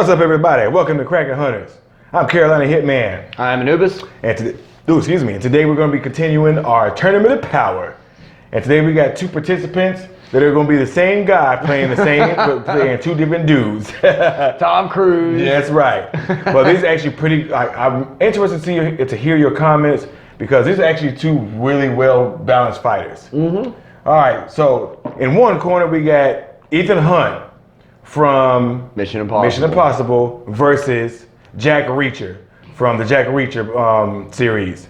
What's up, everybody? Welcome to Cracking Hunters. I'm Carolina Hitman. I'm Anubis. And today we're going to be continuing our Tournament of Power. And today we got two participants that are going to be the same guy playing but playing two different dudes. Tom Cruise. Yeah, that's right. Well, this is actually pretty. I'm interested to hear your comments because these are actually two really well balanced fighters. Mm-hmm. All right. So in one corner we got Ethan Hunt from Mission Impossible. Versus Jack Reacher from the Jack Reacher series.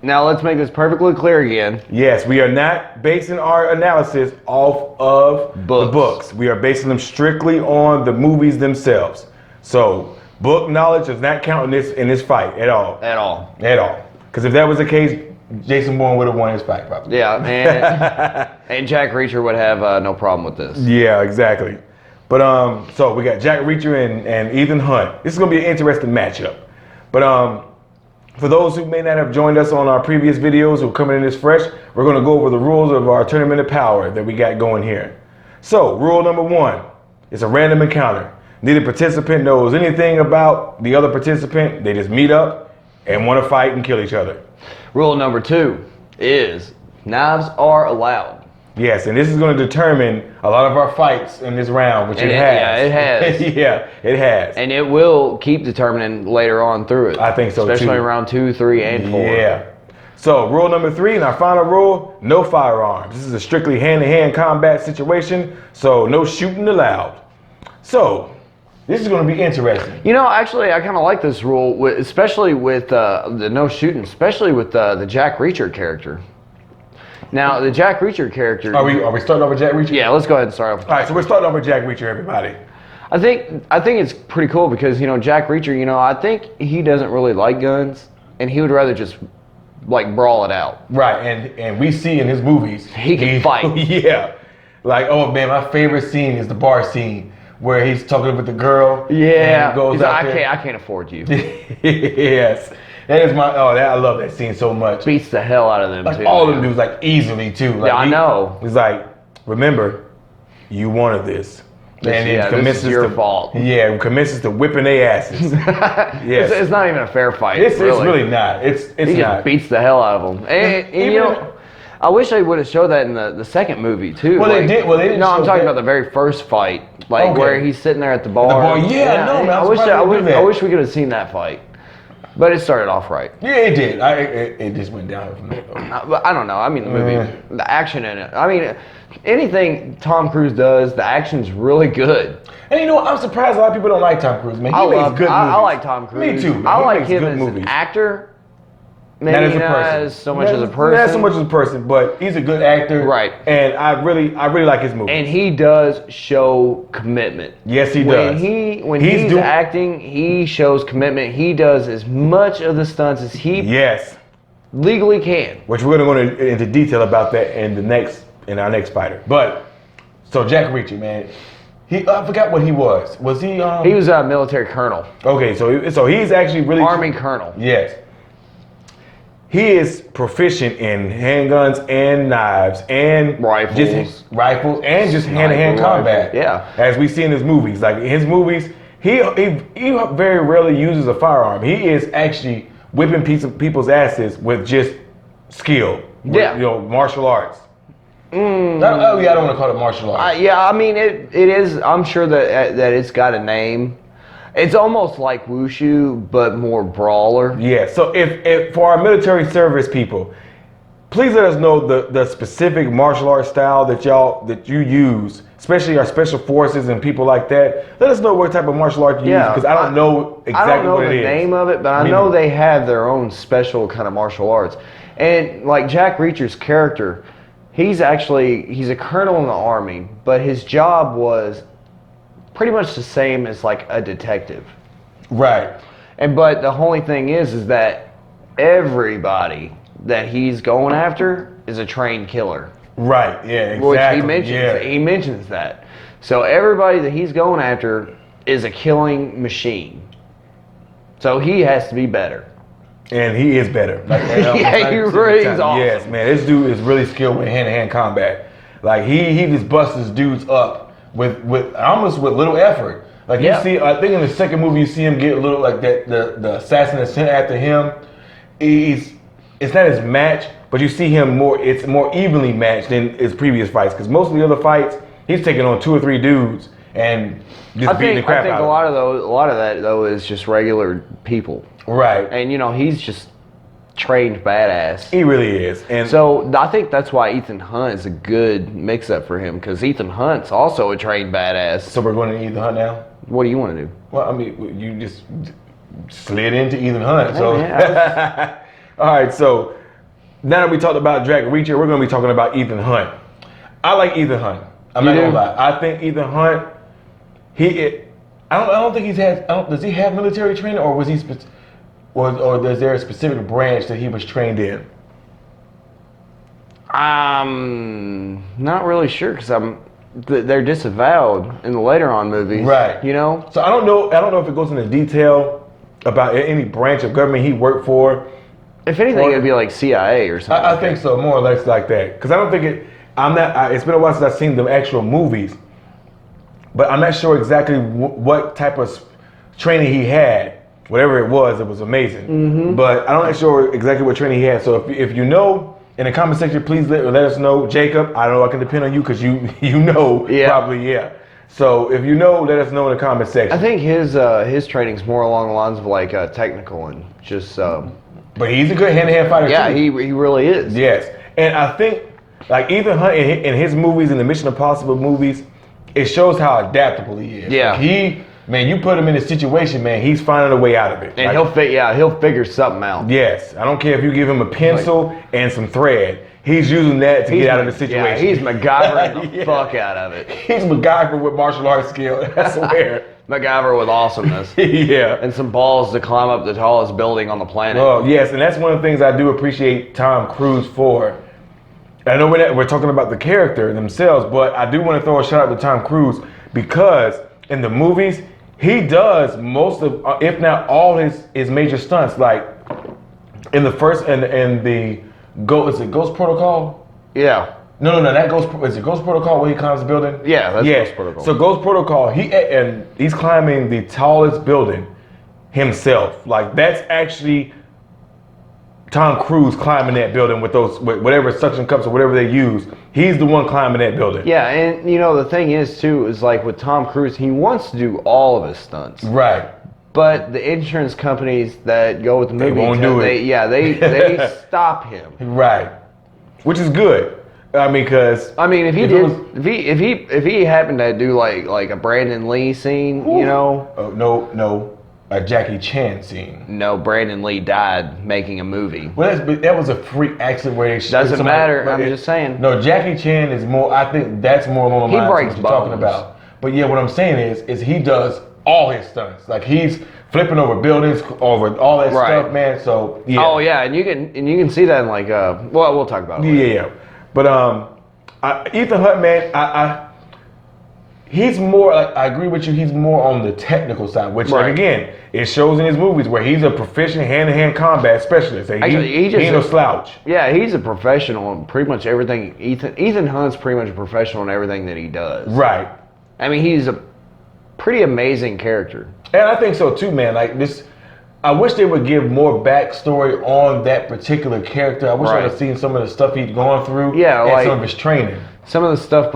Now let's make this perfectly clear again. Yes, we are not basing our analysis off of the books. We are basing them strictly on the movies themselves. So book knowledge does not count in this fight at all. At all. Because if that was the case, Jason Bourne would have won his fight probably. Yeah, and Jack Reacher would have no problem with this. Yeah, exactly. But so we got Jack Reacher and Ethan Hunt. This is gonna be an interesting matchup. But for those who may not have joined us on our previous videos who are coming in this fresh, we're gonna go over the rules of our Tournament of Power that we got going here. So rule number one, it's a random encounter. Neither participant knows anything about the other participant. They just meet up and want to fight and kill each other. Rule number two is knives are allowed. Yes, and this is going to determine a lot of our fights in this round, which it has. Yeah, it has. Yeah, it has. And it will keep determining later on through it. I think so, especially too. in round 2, 3, and 4. Yeah. So rule number 3, and our final rule, no firearms. This is a strictly hand-to-hand combat situation, so no shooting allowed. So this is going to be interesting. You know, actually, I kind of like this rule, especially with the no shooting, especially with the Jack Reacher character. Now, the Jack Reacher character... Are we starting off with Jack Reacher? Yeah, let's go ahead and start off. All right, so we're starting off with Jack Reacher, everybody. I think it's pretty cool because, you know, Jack Reacher, you know, I think he doesn't really like guns, and he would rather just, like, brawl it out. Right, and we see in his movies... He can fight. Yeah. Like, oh, man, my favorite scene is the bar scene where he's talking with the girl. Yeah. And goes out there. I can't afford you. Yes. That is I love that scene so much. Beats the hell out of them, like, too. all of them dudes, like, easily, too. Like, yeah, I know. He's like, remember, you wanted this. This is your fault. Yeah, commences to whipping their asses. Yes. It's not even a fair fight. It's really not. It's he not. Just beats the hell out of them. And you know, I wish they would have showed that in the second movie too. Well, they did. Well, they didn't. No, show I'm talking that. about the very first fight, like where he's sitting there at the bar. Yeah, no, man. I wish we could have seen that fight. But it started off right. Yeah, it did. It just went down from there. But I don't know. I mean, the movie, the action in it. I mean, anything Tom Cruise does, the action's really good. And you know what? I'm surprised a lot of people don't like Tom Cruise, man. He makes good movies. I like Tom Cruise. Me too, man. I He like makes him good as movies. an actor. Maybe Not as a not person. as so much as a person. Not so much as a person, but he's a good actor. Right. And I really like his movies. And he does show commitment. Yes, he does. When he's acting, he shows commitment. He does as much of the stunts as he legally can. Which we're going to go into detail about that in our next fighter. But so Jack Reacher, man, I forgot what he was. Was he? He was a military colonel. Okay, so he's actually really Army colonel. Yes. He is proficient in handguns and knives and rifles and just hand-to-hand combat. Yeah. As we see in his movies. Like in his movies, he very rarely uses a firearm. He is actually whipping people's asses with just skill. Yeah. You know, martial arts. I don't want to call it martial arts. Yeah, I mean, it is. I'm sure that it's got a name. It's almost like wushu, but more brawler. Yeah, so if for our military service people, please let us know the specific martial arts style that you use, especially our special forces and people like that. Let us know what type of martial art you use, because I don't know exactly what it is. I don't know the name of it, but I know they have their own special kind of martial arts. And like Jack Reacher's character, he's a colonel in the Army, but his job was pretty much the same as like a detective. Right. But the only thing is that everybody that he's going after is a trained killer. Right, yeah, exactly. Which he mentions that. So everybody that he's going after is a killing machine. So he has to be better. And he is better. Like, he's awesome. Yes, man, this dude is really skilled with hand-to-hand combat. Like he just busts his dudes up with almost with little effort. Like Yeah. you see, I think in the second movie you see him get a little like that. The assassin that's sent after him, it's not his match, but you see him more. It's more evenly matched than his previous fights because most of the other fights he's taking on 2 or 3 dudes and just beating the crap I think out a of them. lot of that though is just regular people, Right. and he's just trained badass. He really is. And So I think that's why Ethan Hunt is a good mix-up for him because Ethan Hunt's also a trained badass. so we're going to Ethan Hunt now. What do you want to do? Well, I mean, you just slid into Ethan Hunt. So, man, all right. So now that we talked about Jack Reacher, we're going to be talking about Ethan Hunt. I like Ethan Hunt. I'm You not gonna do? lie. I think Ethan Hunt. I don't think he's had. Does he have military training, or was he? Or is there a specific branch that he was trained in? I'm not really sure because they're disavowed in the later on movies. Right. So I don't know. I don't know if it goes into detail about any branch of government he worked for. If anything, it'd be like CIA or something. I think so, more or less like that. Because I don't think it. I'm not. It's been a while since I've seen the actual movies, but I'm not sure exactly what type of training he had. Whatever it was amazing. Mm-hmm. But I'm not sure exactly what training he had. So if you know, in the comment section, please let us know. Jacob, I know I can depend on you because you know probably, yeah. So if you know, let us know in the comment section. I think his training's more along the lines of like technical and just. But he's a good hand-to-hand fighter Yeah, too. he really is. Yes. And I think, like Ethan Hunt in his movies, in the Mission Impossible movies, it shows how adaptable he is. Yeah. Like man, you put him in a situation, man, he's finding a way out of it. And Like, he'll figure something out. yes. I don't care if you give him a pencil and some thread. He's using that to get out of the situation. Yeah, he's MacGyvering the Yeah. fuck out of it. He's MacGyver with martial arts skill. I swear. MacGyver with awesomeness. Yeah. And some balls to climb up the tallest building on the planet. Oh, yes. And that's one of the things I do appreciate Tom Cruise for. I know we're talking about the character themselves, but I do want to throw a shout out to Tom Cruise because in the movies, he does most of, if not all his major stunts. Like in the first, in the is it Ghost Protocol? Yeah. No, that is it Ghost Protocol where he climbs the building? Yeah, that's Ghost Protocol. So Ghost Protocol, he's climbing the tallest building himself. Like that's actually Tom Cruise climbing that building with whatever suction cups or whatever they use. He's the one climbing that building. Yeah, and the thing is too, is like with Tom Cruise, he wants to do all of his stunts. Right. But the insurance companies that go with the movie, won't do it. They stop him. Right. Which is good. I mean, because if he happened to do like a Brandon Lee scene, Oh, no, a Jackie Chan scene. No, Brandon Lee died making a movie. Well, that was a freak accident where they Doesn't matter. I'm just saying. No, Jackie Chan is more. I think that's more along the lines of breaks what you're talking bones. about. But yeah, what I'm saying is he does all his stunts. Like he's flipping over buildings, over all that Right. stuff, man. So yeah. Oh yeah, and you can see that in like well, we'll talk about it later. Yeah. But Ethan Hunt, man, he's more. Like, I agree with you. He's more on the technical side, which, Right. like, again, it shows in his movies where he's a proficient hand-to-hand combat specialist. Like, Actually, he ain't no slouch. Yeah, he's a professional in pretty much everything. Ethan Hunt's pretty much a professional in everything that he does. Right. I mean, he's a pretty amazing character. And I think so too, man. Like this, I wish they would give more backstory on that particular character. I wish I Right. had seen some of the stuff he'd gone through. Yeah, and like- some of his training. Some of the stuff,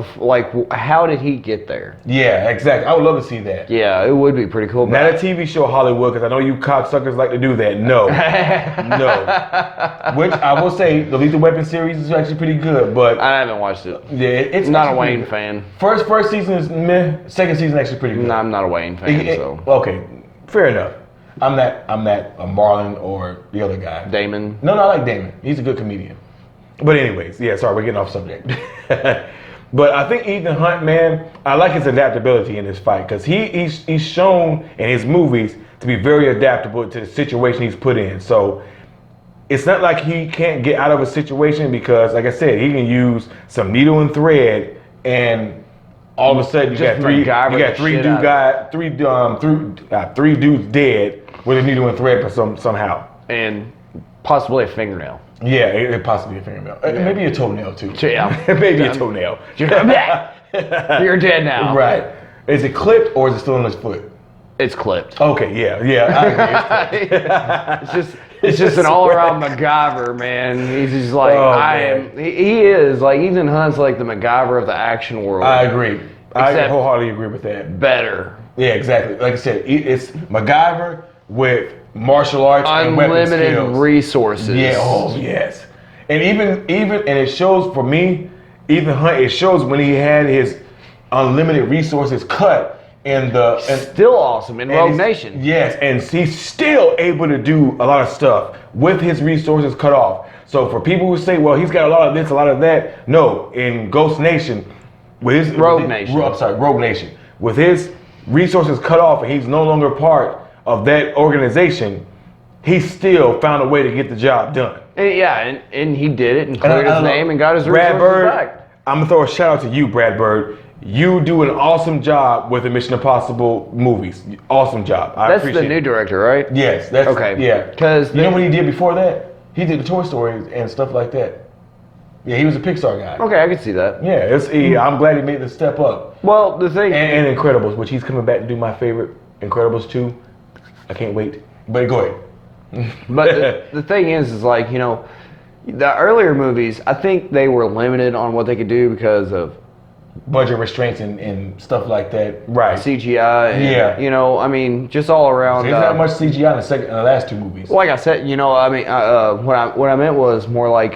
how did he get there? Yeah, exactly. I would love to see that. Yeah, it would be pretty cool. Not a TV show, Hollywood, because I know you cocksuckers like to do that. No, no. Which I will say, the Lethal Weapon series is actually pretty good, but I haven't watched it. yeah, it's Not a actually Wayne pretty fan. good. First season is meh. Second season actually pretty good. No, I'm not a Wayne fan, so. Okay, fair enough. I'm not a Marlon or the other guy. Damon. No, I like Damon. He's a good comedian. But anyways, yeah, sorry, we're getting off subject. But I think Ethan Hunt, man, I like his adaptability in this fight because he's shown in his movies to be very adaptable to the situation he's put in. So it's not like he can't get out of a situation because, like I said, he can use some needle and thread, and all of a sudden you got three dudes dead with a needle and thread somehow. And possibly a fingernail. Yeah, it possibly a fingernail. Maybe a toenail too. Yeah. Maybe a toenail. You're dead now. Right. Is it clipped or is it still on his foot? It's clipped. Okay, I agree. It's just an all-around MacGyver, man. He's just like he is like Ethan Hunt's like the MacGyver of the action world. I agree. I Except wholeheartedly agree with that. better. Yeah, exactly. Like I said, it's MacGyver with martial arts and weapon skills. Unlimited resources. Yeah. Oh yes. And even and it shows for me, Ethan Hunt. It shows when he had his unlimited resources cut. And still awesome in Rogue Nation. Yes, and he's still able to do a lot of stuff with his resources cut off. So for people who say, well, he's got a lot of this, a lot of that, no. In Ghost Nation, with his Rogue Nation, with his resources cut off, and he's no longer part of that organization, he still found a way to get the job done. And he did it and cleared his name and got his resources back. I'm gonna throw a shout out to you, Brad Bird. You do an awesome job with the Mission Impossible movies. Awesome job. That's the new director, right? Yes. That's okay. Yeah. Because you know what he did before that? He did the Toy Story and stuff like that. Yeah, he was a Pixar guy. Okay, I can see that. Yeah, I'm glad he made the step up. Well, the thing and Incredibles, which he's coming back to do my favorite, Incredibles 2. I can't wait. But go ahead. But the thing is like, you know, the earlier movies, I think they were limited on what they could do because of budget restraints and stuff like that. Right. CGI. And, you know, I mean, just all around. There's not much CGI in the last two movies. Like I said, you know, I mean, what I meant was more like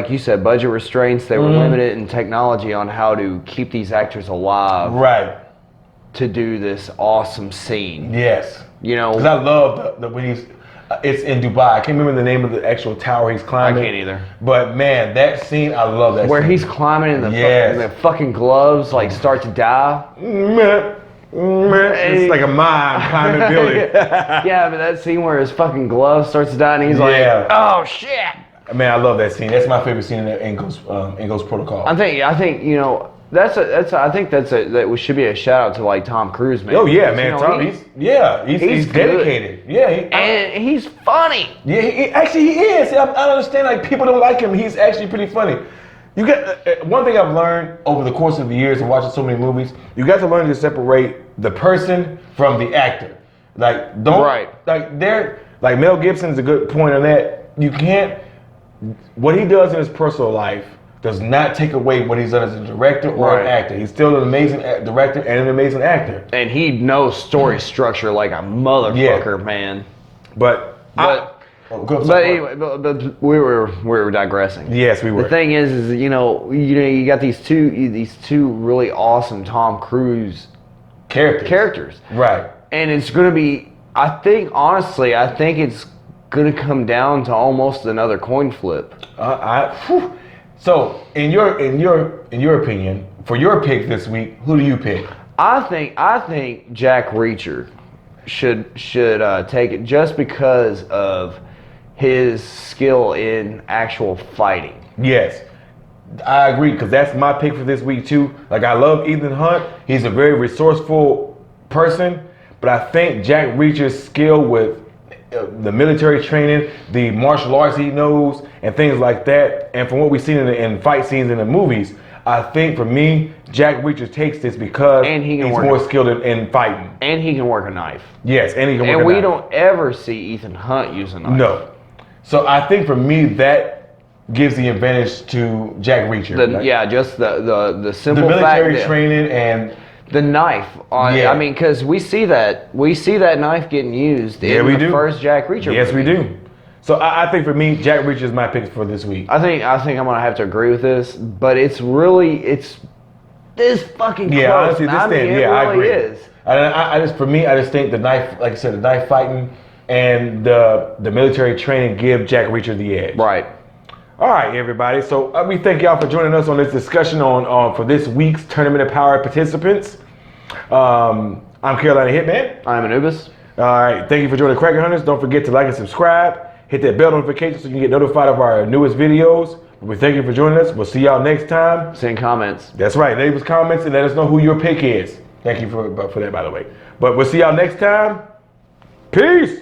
you said, budget restraints. They were limited in technology on how to keep these actors alive. Right. To do this awesome scene. Yes. You know. Because I love the when he's. It's in Dubai. I can't remember the name of the actual tower he's climbing. I can't either. But man, that scene, I love that. Where scene. he's climbing and the fucking gloves like start to die. It's like a mime climbing a building. Yeah, but that scene where his fucking glove starts to die and he's like, oh shit. Man, I love that scene. That's my favorite scene in Ghost Protocol. I think you know. I think that should be a shout out to like Tom Cruise, man. Oh yeah, man, you know, Tom. He's dedicated. Yeah, and he's funny. Yeah, he is. I don't understand. Like people don't like him. He's actually pretty funny. You got one thing I've learned over the course of the years of watching so many movies. You got to learn to separate the person from the actor. Like like Mel Gibson's a good point on that. You can't. What he does in his personal life does not take away what he's done as a director or an actor. He's still an amazing director and an amazing actor. And he knows story structure like a motherfucker, man. But anyway, we were digressing. Yes, we were. The thing is you got these two really awesome Tom Cruise characters. Right. And it's gonna be. I think it's gonna come down to almost another coin flip. So, in your opinion, for your pick this week, who do you pick? I think Jack Reacher should take it just because of his skill in actual fighting. Yes, I agree because that's my pick for this week too. Like I love Ethan Hunt; he's a very resourceful person, but I think Jack Reacher's skill with the military training, the martial arts he knows, and things like that. And from what we've seen in fight scenes in the movies, I think for me, Jack Reacher takes this because he's more skilled in fighting. And he can work a knife. Yes, and he can work a knife. And we don't ever see Ethan Hunt use a knife. No. So I think for me, that gives the advantage to Jack Reacher. Just the simple fact. The military training and the knife. I mean, because we see that knife getting used in the first Jack Reacher movie. Yes, we do. So I think for me, Jack Reacher is my pick for this week. I think I'm gonna have to agree with this, but it's this fucking close. Yeah, honestly, this thing. It really is. I just think the knife, like I said, the knife fighting and the military training give Jack Reacher the edge. Right. All right, everybody. So we thank y'all for joining us on this discussion on for this week's Tournament of Power participants. I'm Carolina Hitman. I'm Anubis. All right. Thank you for joining Cracker Hunters. Don't forget to like and subscribe. Hit that bell notification so you can get notified of our newest videos. We thank you for joining us. We'll see y'all next time. Send comments. That's right. Leave us comments and let us know who your pick is. Thank you for that, by the way. But we'll see y'all next time. Peace.